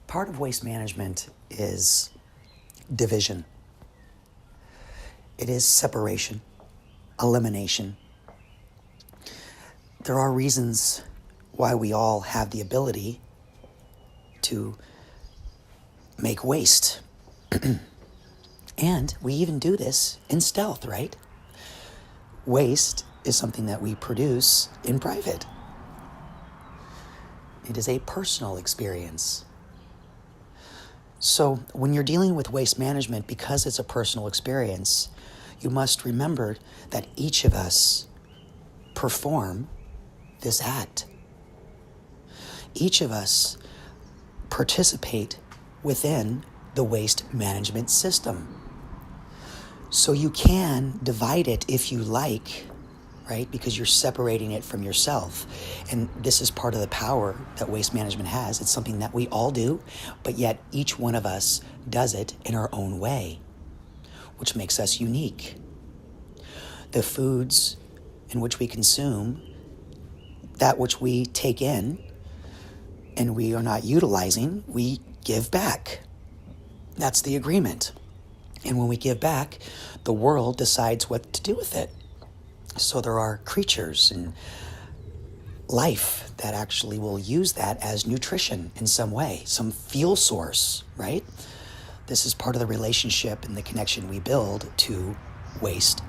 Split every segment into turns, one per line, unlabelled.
Part of waste management is division. It is separation, elimination. There are reasons why we all have the ability to make waste. And we even do this in stealth, right? Waste is something that we produce in private. It is a personal experience. So when you're dealing with waste management, because it's a personal experience, you must remember that each of us perform this act. Each of us participate within the waste management system. So you can divide it if you like, right? Because you're separating it from yourself. And this is part of the power that waste management has. It's something that we all do, but yet each one of us does it in our own way, which makes us unique. The foods in which we consume, that which we take in and we are not utilizing, we give back. That's the agreement. And when we give back, the world decides what to do with it. So there are creatures and life that actually will use that as nutrition in some way, some fuel source, right? This is part of the relationship and the connection we build to waste.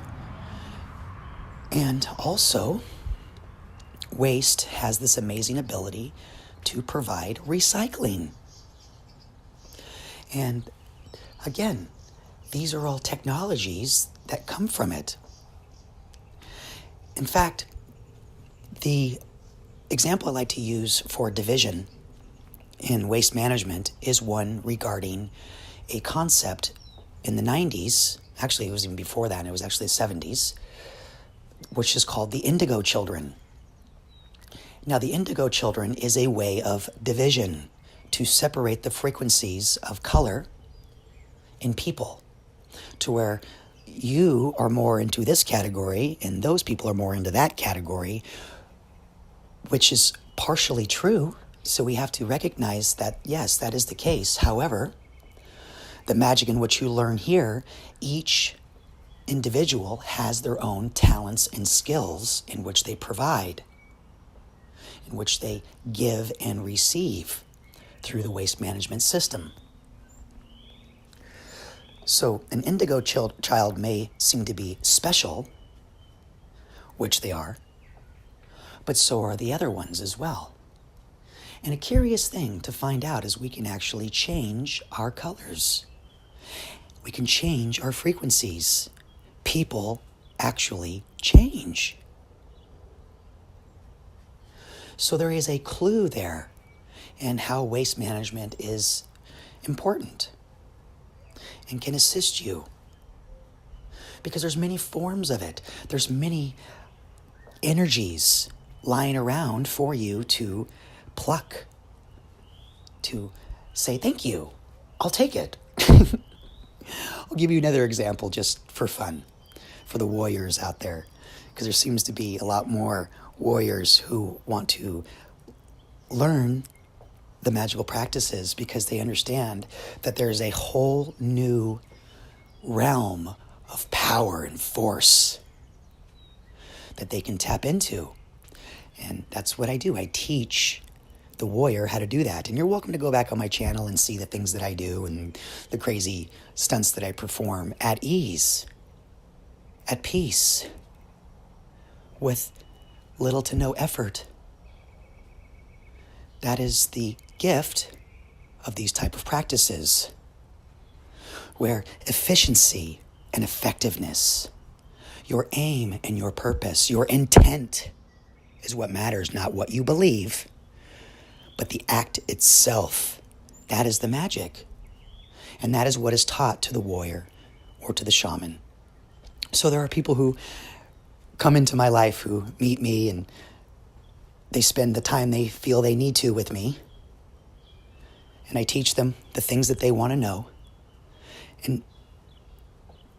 And also, waste has this amazing ability to provide recycling. And again, these are all technologies that come from it. In fact, the example I like to use for division in waste management is one regarding a concept in the 90s. Actually, it was even before that. It was actually the 70s, which is called the Indigo Children. Now, the Indigo Children is a way of division to separate the frequencies of color in people to where you are more into this category and those people are more into that category, which is partially true. So we have to recognize that, yes, that is the case. However, the magic in which you learn here, each individual has their own talents and skills in which they provide, in which they give and receive through the waste management system. So an indigo child may seem to be special, which they are, but so are the other ones as well. And a curious thing to find out is we can actually change our colors. We can change our frequencies. People actually change. So there is a clue there in how waste management is important and can assist you. Because there's many forms of it. There's many energies lying around for you to pluck, to say, thank you, I'll take it. I'll give you another example just for fun, for the warriors out there, because there seems to be a lot more warriors who want to learn the magical practices because they understand that there's a whole new realm of power and force that they can tap into. And that's what I do. I teach the warrior how to do that. And you're welcome to go back on my channel and see the things that I do and the crazy stunts that I perform at ease, at peace, with little to no effort. That is the gift of these type of practices, where efficiency and effectiveness, your aim and your purpose, your intent is what matters, not what you believe, but the act itself. That is the magic. And that is what is taught to the warrior or to the shaman. So there are people who come into my life who meet me and they spend the time they feel they need to with me. And I teach them the things that they want to know. And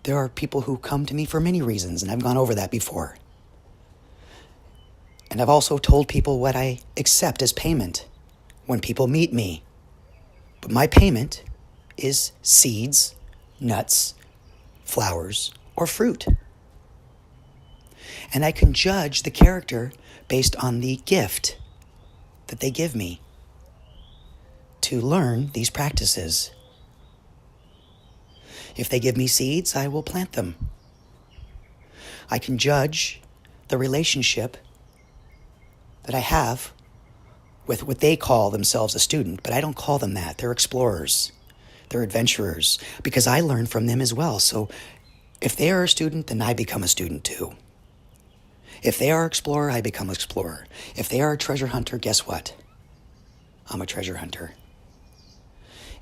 there are people who come to me for many reasons, and I've gone over that before. And I've also told people what I accept as payment when people meet me. But my payment is seeds, nuts, flowers, or fruit. And I can judge the character based on the gift that they give me to learn these practices. If they give me seeds, I will plant them. I can judge the relationship that I have with what they call themselves a student, but I don't call them that. They're explorers. They're adventurers, because I learn from them as well. So if they are a student, then I become a student too. If they are an explorer, I become an explorer. If they are a treasure hunter, guess what? I'm a treasure hunter.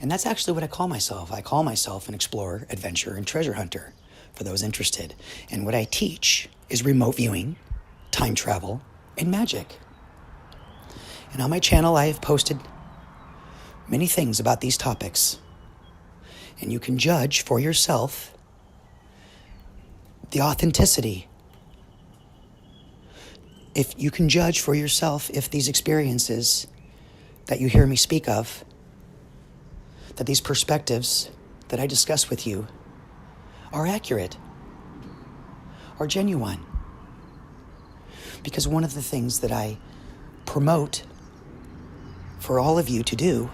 And that's actually what I call myself. I call myself an explorer, adventurer, and treasure hunter for those interested. And what I teach is remote viewing, time travel, and magic. And on my channel, I have posted many things about these topics. And you can judge for yourself the authenticity. If you can judge for yourself if these experiences that you hear me speak of, that these perspectives that I discuss with you are accurate, are genuine. Because one of the things that I promote for all of you to do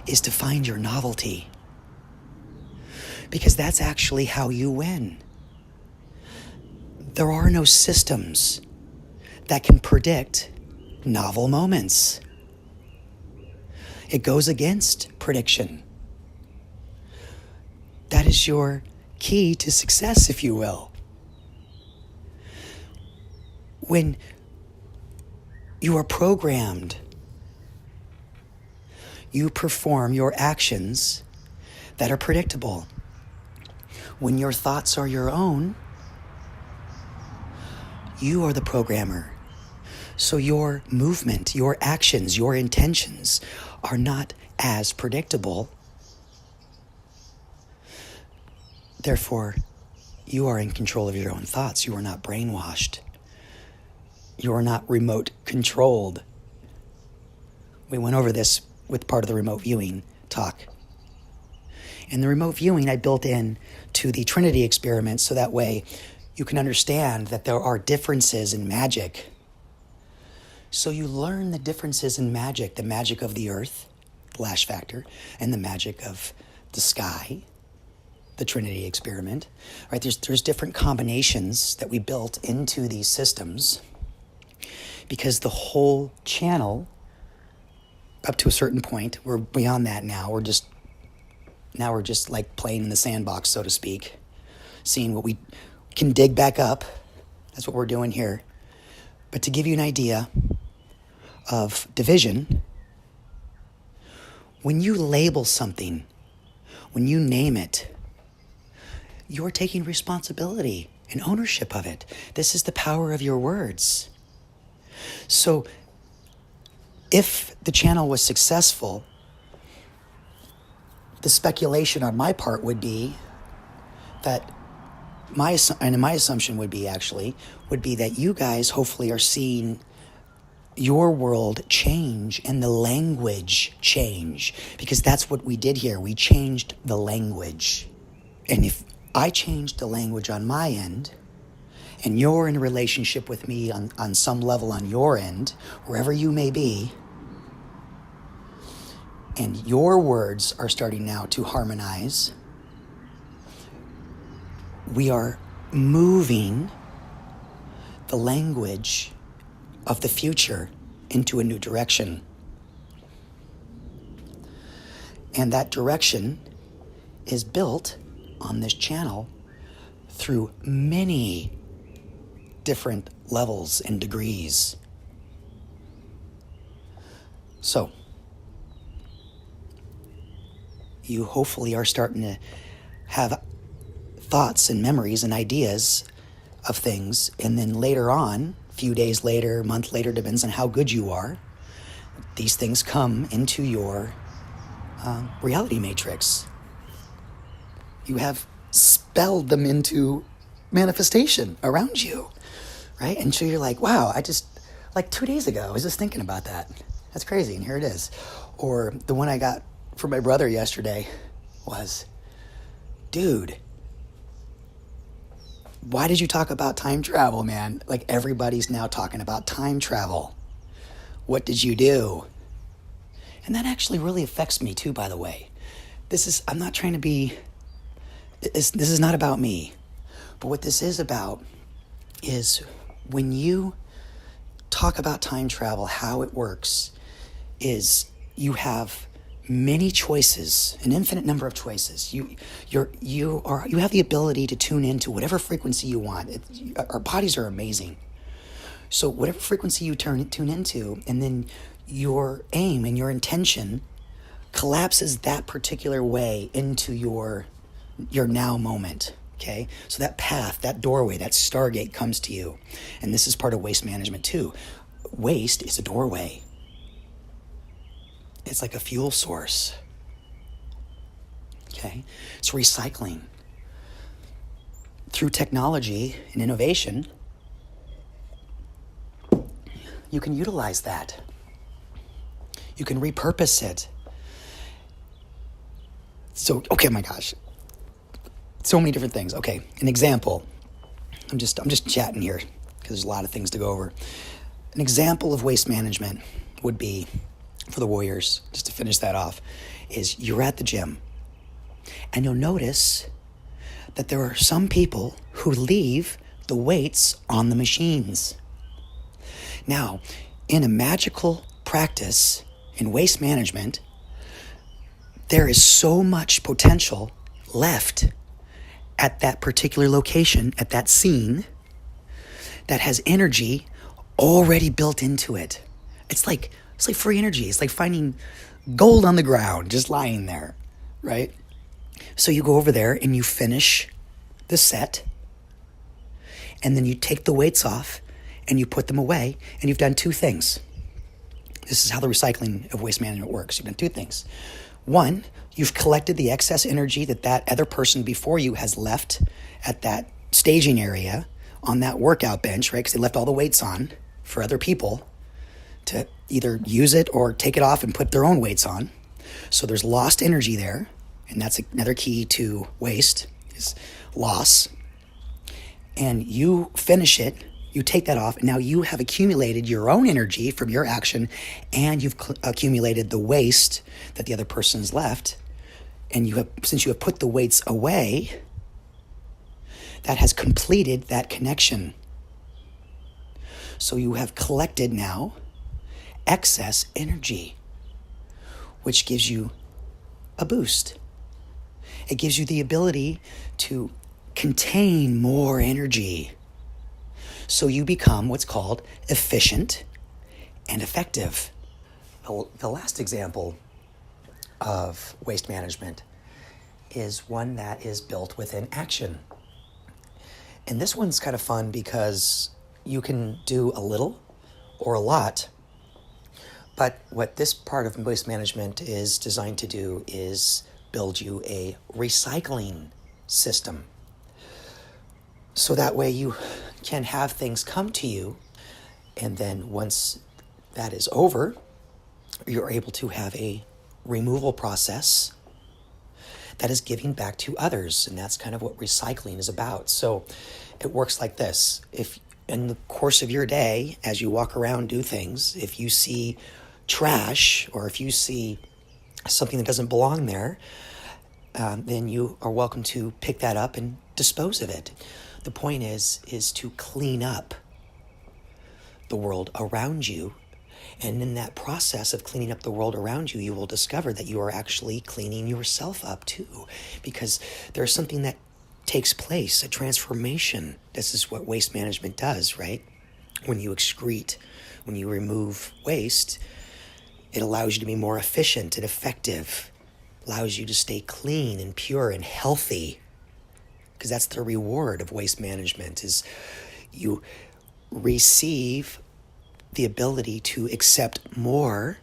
is to find your novelty. Because that's actually how you win. There are no systems that can predict novel moments. It goes against prediction. That is your key to success, if you will. When you are programmed, you perform your actions that are predictable. When your thoughts are your own, you are the programmer. So your movement, your actions, your intentions are not as predictable. Therefore, you are in control of your own thoughts. You are not brainwashed. You are not remote controlled. We went over this with part of the remote viewing talk. And the remote viewing I built in to the Trinity experiment so that way you can understand that there are differences in magic. So you learn the differences in magic, the magic of the earth, the Lash Factor, and the magic of the sky, the Trinity experiment. Right? There's different combinations that we built into these systems because the whole channel, up to a certain point, we're beyond that now. We're just like playing in the sandbox, so to speak, seeing what we can dig back up. That's what we're doing here. But to give you an idea of division, when you label something, when you name it, you're taking responsibility and ownership of it. This is the power of your words. So if the channel was successful, the speculation on my part would be that my assumption would be that you guys hopefully are seeing your world change and the language change, because that's what we did here. We changed the language. And if I changed the language on my end, and you're in a relationship with me on some level on your end, wherever you may be, and your words are starting now to harmonize, we are moving the language of the future into a new direction. And that direction is built on this channel through many different levels and degrees. So, you hopefully are starting to have thoughts and memories and ideas of things, and then later on, a few days later, a month later, depends on how good you are, these things come into your reality matrix. You have spelled them into manifestation around you, right? And so you're like, wow, like 2 days ago, I was just thinking about that. That's crazy, and here it is. Or the one I got from my brother yesterday was, dude, why did you talk about time travel, man? Like, everybody's now talking about time travel. What did you do? And that actually really affects me too, by the way. I'm not trying to be, this is not about me. But what this is about is when you talk about time travel, how it works is you have many choices, an infinite number of choices. You have the ability to tune into whatever frequency you want. Our bodies are amazing. So whatever frequency you tune into, and then your aim and your intention collapses that particular way into your now moment. Okay? So that path, that doorway, that stargate comes to you. And this is part of waste management too. Waste is a doorway. It's like a fuel source. Okay? It's recycling. Through technology and innovation, you can utilize that. You can repurpose it. So, okay, my gosh. So many different things. Okay, an example. I'm just chatting here because there's a lot of things to go over. An example of waste management would be, for the warriors, just to finish that off, is you're at the gym and you'll notice that there are some people who leave the weights on the machines. Now, in a magical practice in waste management, there is so much potential left at that particular location, at that scene, that has energy already built into it. It's like free energy. It's like finding gold on the ground, just lying there, right? So you go over there and you finish the set, and then you take the weights off and you put them away, and you've done two things. This is how the recycling of waste management works. You've done two things. One, you've collected the excess energy that other person before you has left at that staging area on that workout bench, right? Because they left all the weights on for other people to either use it or take it off and put their own weights on. So there's lost energy there, and that's another key to waste, is loss. And you finish it, you take that off, and now you have accumulated your own energy from your action, and you've accumulated the waste that the other person's left. And since you have put the weights away, that has completed that connection. So you have collected now excess energy, which gives you a boost. It gives you the ability to contain more energy. So you become what's called efficient and effective. The last example of waste management is one that is built within action. And this one's kind of fun because you can do a little or a lot. But what this part of waste management is designed to do is build you a recycling system. So that way you can have things come to you, and then once that is over, you're able to have a removal process that is giving back to others. And that's kind of what recycling is about. So it works like this. If in the course of your day, as you walk around, do things, if you see trash or if you see something that doesn't belong there, then you are welcome to pick that up and dispose of it. The point is to clean up the world around you. And in that process of cleaning up the world around you, you will discover that you are actually cleaning yourself up too. Because there's something that takes place, a transformation. This is what waste management does, right? When you excrete, when you remove waste, it allows you to be more efficient and effective. Allows you to stay clean and pure and healthy. Because that's the reward of waste management, is you receive the ability to accept more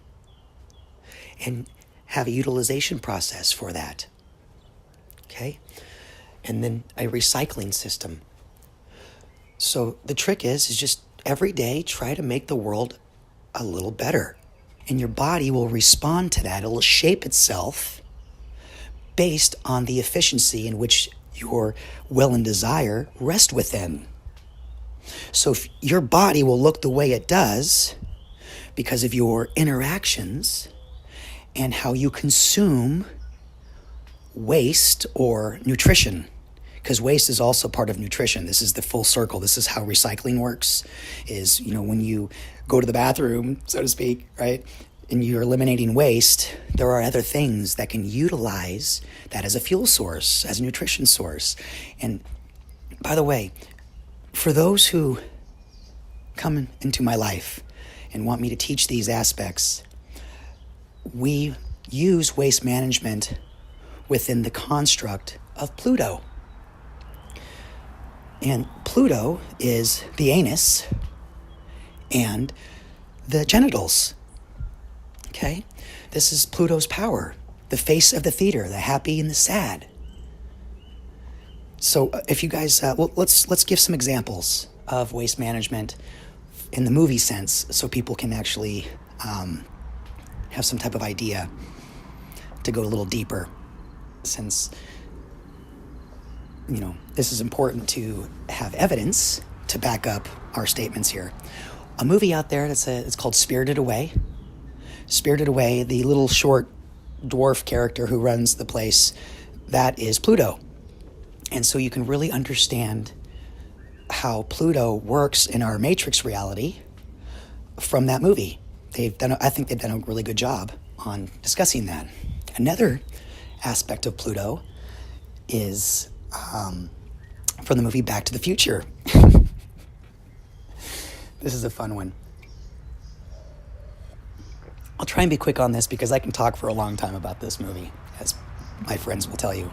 and have a utilization process for that. Okay? And then a recycling system. So the trick is just every day try to make the world a little better. And your body will respond to that. It will shape itself based on the efficiency in which your will and desire rest within. So if your body will look the way it does because of your interactions and how you consume waste or nutrition. Because waste is also part of nutrition. This is the full circle. This is how recycling works, is, when you go to the bathroom, so to speak, right, and you're eliminating waste, there are other things that can utilize that as a fuel source, as a nutrition source. And by the way, for those who come into my life and want me to teach these aspects, we use waste management within the construct of Pluto. And Pluto is the anus and the genitals. Okay? This is Pluto's power, the face of the theater, the happy and the sad. So if you guys, let's give some examples of waste management in the movie sense so people can actually have some type of idea to go a little deeper, since this is important to have evidence to back up our statements here. A movie out there it's called Spirited Away. Spirited Away, the little short dwarf character who runs the place, that is Pluto. And so you can really understand how Pluto works in our matrix reality from that movie. I think they've done a really good job on discussing that. Another aspect of Pluto is from the movie Back to the Future. This is a fun one. I'll try and be quick on this because I can talk for a long time about this movie, as my friends will tell you.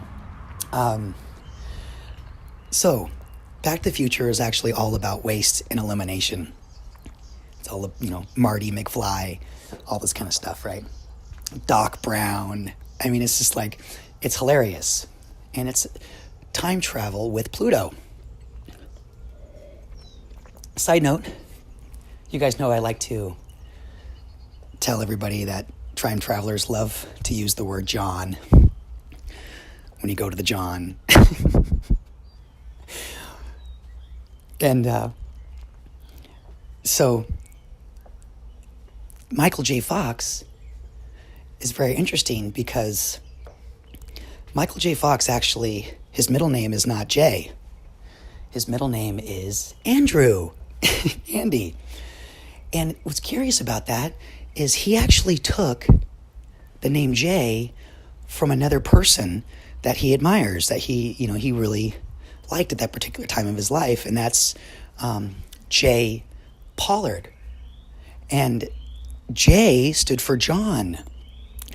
So, Back to the Future is actually all about waste and elimination. It's all, Marty McFly, all this kind of stuff, right? Doc Brown. I mean, it's just like, it's hilarious. And it's time travel with Pluto. Side note, you guys know I like to tell everybody that time travelers love to use the word John when you go to the John. And so Michael J. Fox is very interesting because Michael J. Fox actually, his middle name is not Jay. His middle name is Andrew, Andy. And what's curious about that is he actually took the name Jay from another person that he admires, that he really liked at that particular time of his life, and that's J. Pollard. And J stood for John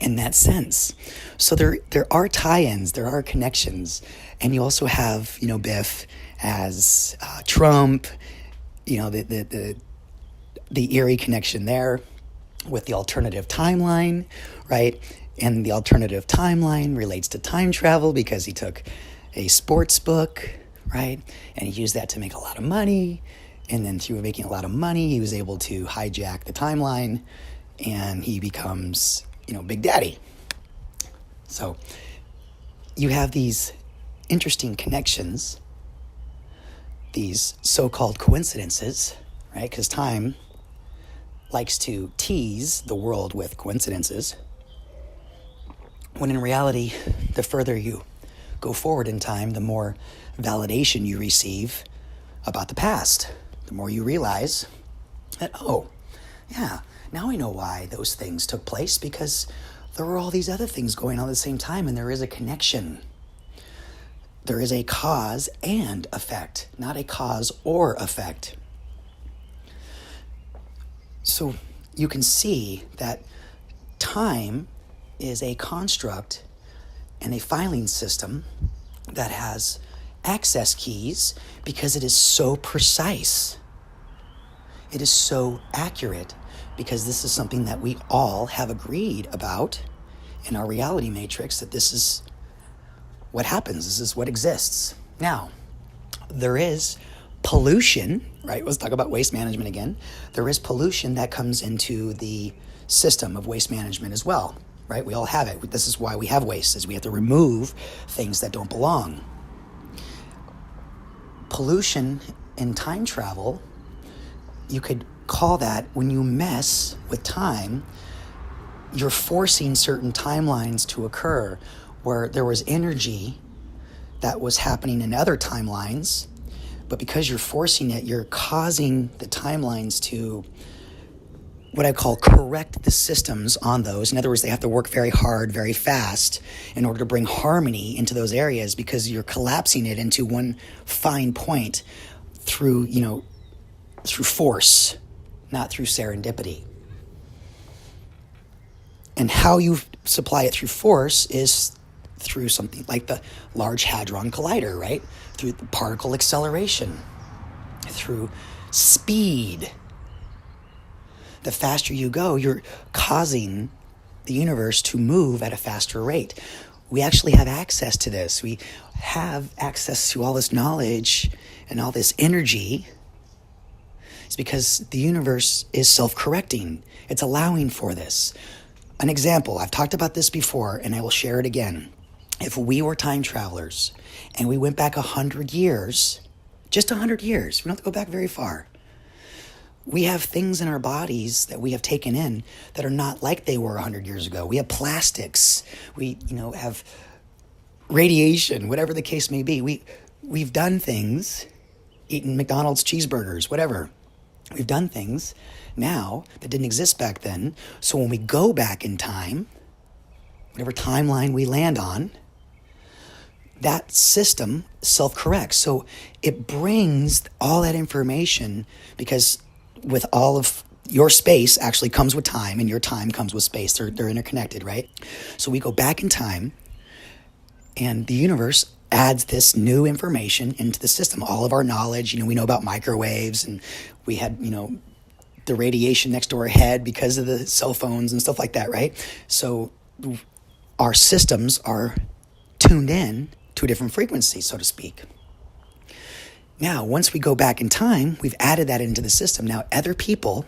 in that sense. So there are tie-ins, there are connections, and you also have Biff as Trump, the eerie connection there with the alternative timeline, right? And the alternative timeline relates to time travel because he took a sports book, right? And he used that to make a lot of money. And then through making a lot of money, he was able to hijack the timeline and he becomes, Big Daddy. So you have these interesting connections, these so-called coincidences, right? Because time likes to tease the world with coincidences, when in reality, the further you go forward in time, the more validation you receive about the past. The more you realize that, oh, yeah, now I know why those things took place, because there were all these other things going on at the same time, and there is a connection. There is a cause and effect, not a cause or effect. So you can see that time is a construct and a filing system that has access keys because it is so precise. It is so accurate because this is something that we all have agreed about in our reality matrix, that this is what happens, this is what exists. Now, there is pollution, right? Let's talk about waste management again. There is pollution that comes into the system of waste management as well, right? We all have it. This is why we have waste, is we have to remove things that don't belong. Pollution in time travel, you could call that, when you mess with time, you're forcing certain timelines to occur where there was energy that was happening in other timelines, but because you're forcing it, you're causing the timelines to, what I call, correct the systems on those. In other words, they have to work very hard, very fast in order to bring harmony into those areas, because you're collapsing it into one fine point through force, not through serendipity. And how you supply it through force is through something like the Large Hadron Collider, right? Through the particle acceleration, through speed. The faster you go, you're causing the universe to move at a faster rate. We actually have access to this. We have access to all this knowledge and all this energy. It's because the universe is self-correcting. It's allowing for this. An example, I've talked about this before, and I will share it again. If we were time travelers and we went back 100 years, just 100 years, we don't have to go back very far. We have things in our bodies that we have taken in that are not like they were 100 years ago. We have plastics. We, have radiation, whatever the case may be. We've done things, eaten McDonald's cheeseburgers, whatever. We've done things now that didn't exist back then. So when we go back in time, whatever timeline we land on, that system self-corrects. So it brings all that information, because with all of your space actually comes with time, and your time comes with space. They're interconnected, right? So we go back in time, and the universe adds this new information into the system. All of our knowledge, we know about microwaves, and we had, the radiation next to our head because of the cell phones and stuff like that, right? So our systems are tuned in to a different frequency, so to speak. Now, once we go back in time, we've added that into the system. Now, other people,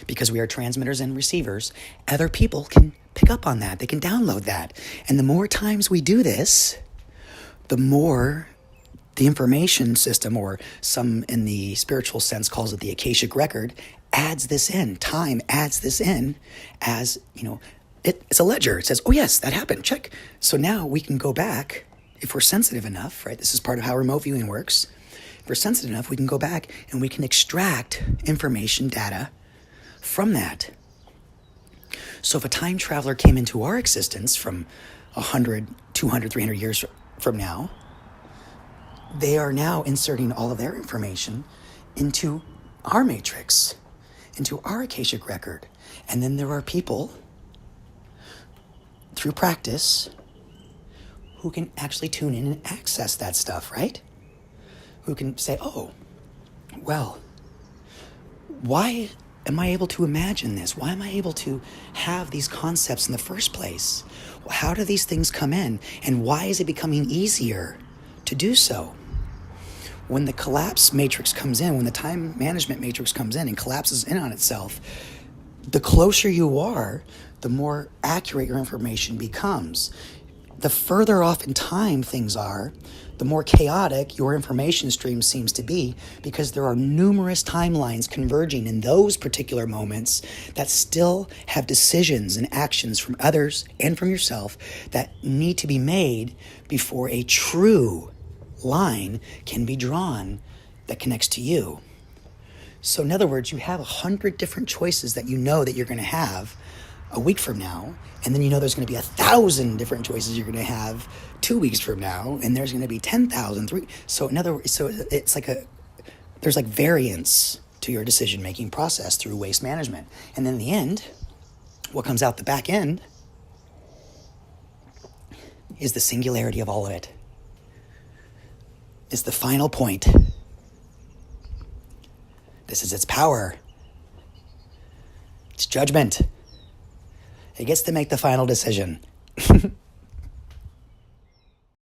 because we are transmitters and receivers, other people can pick up on that. They can download that. And the more times we do this, the more the information system, or some in the spiritual sense calls it the Akashic record, adds this in. Time adds this in as, it's a ledger. It says, oh yes, that happened, check. So now we can go back, if we're sensitive enough, right? This is part of how remote viewing works. If we're sensitive enough, we can go back and we can extract information, data from that. So if a time traveler came into our existence from 100, 200, 300 years from now, they are now inserting all of their information into our matrix, into our Akashic record. And then there are people, through practice, who can actually tune in and access that stuff, right? Who can say, oh, well, why am I able to imagine this? Why am I able to have these concepts in the first place? Well, how do these things come in? And why is it becoming easier to do so? When the collapse matrix comes in, when the time management matrix comes in and collapses in on itself, the closer you are, the more accurate your information becomes. The further off in time things are, the more chaotic your information stream seems to be, because there are numerous timelines converging in those particular moments that still have decisions and actions from others and from yourself that need to be made before a true line can be drawn that connects to you. So in other words, you have 100 different choices that that you're going to have a week from now, and then there's going to be 1,000 different choices you're going to have 2 weeks from now, and there's going to be 10,000. So in other words, so it's like there's like variance to your decision-making process through waste management. And then in the end, what comes out the back end is the singularity of all of it. It's the final point. This is its power. It's judgment. It gets to make the final decision.